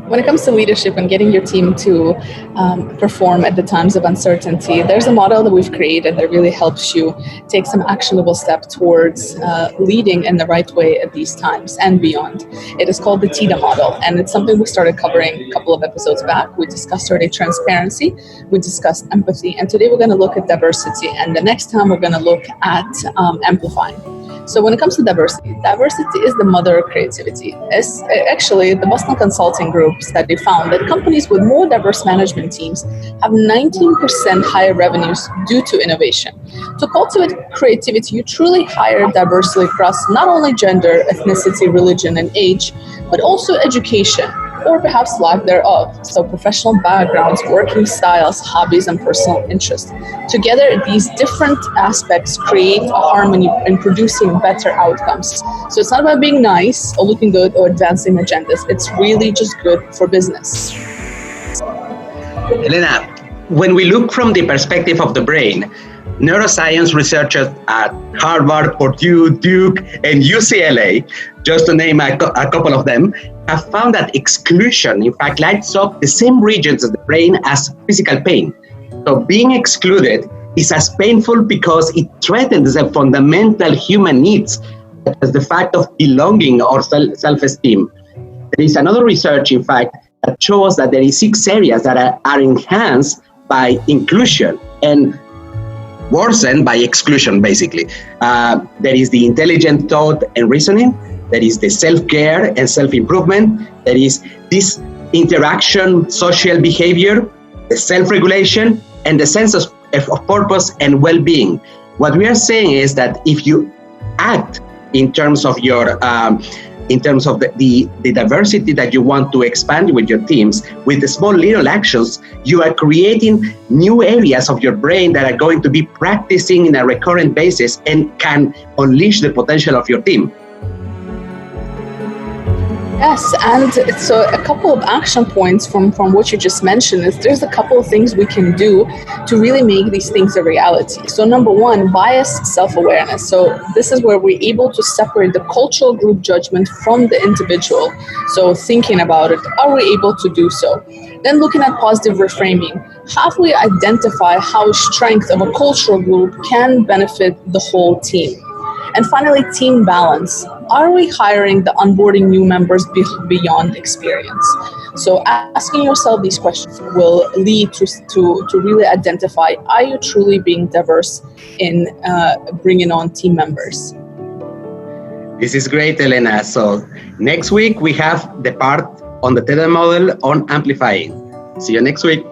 When it comes to leadership and getting your team to perform at the times of uncertainty, there's a model that we've created that really helps you take some actionable step towards leading in the right way at these times and beyond. It is called the TEDA model, and it's something we started covering a couple of episodes back. We discussed already transparency, we discussed empathy, and today we're going to look at diversity, and the next time we're going to look at amplifying. So when it comes to diversity, diversity is the mother of creativity. It's actually, the Boston Consulting Group study found that companies with more diverse management teams have 19% higher revenues due to innovation. To cultivate creativity, you truly hire diversity across not only gender, ethnicity, religion, and age, but also education, or perhaps lack thereof. So professional backgrounds, working styles, hobbies, and personal interests. Together, these different aspects create a harmony in producing better outcomes. So it's not about being nice or looking good or advancing agendas. It's really just good for business. Elena, when we look from the perspective of the brain, neuroscience researchers at Harvard, Purdue, Duke, and UCLA, just to name a couple of them, have found that exclusion, in fact, lights up the same regions of the brain as physical pain. So being excluded is as painful because it threatens the fundamental human needs, such as the fact of belonging or self-esteem. There is another research, in fact, that shows that there is 6 areas that are enhanced by inclusion and worsened by exclusion, basically. There is the intelligent thought and reasoning. There is the self-care and self-improvement. There is this interaction, social behavior, the self-regulation, and the sense of purpose and well-being. What we are saying is that if you act in terms of your the diversity that you want to expand with your teams, with the small little actions, you are creating new areas of your brain that are going to be practicing in a recurrent basis and can unleash the potential of your team. Yes, and so a couple of action points from what you just mentioned is there's a couple of things we can do to really make these things a reality. So number one, biased self-awareness. So this is where we're able to separate the cultural group judgment from the individual. So thinking about it, are we able to do so? Then looking at positive reframing, how we identify how strength of a cultural group can benefit the whole team. And finally, team balance. Are we hiring the onboarding new members beyond experience? So asking yourself these questions will lead to really identify, are you truly being diverse in bringing on team members? This is great, Elena. So next week, we have the part on the TEDA model on amplifying. See you next week.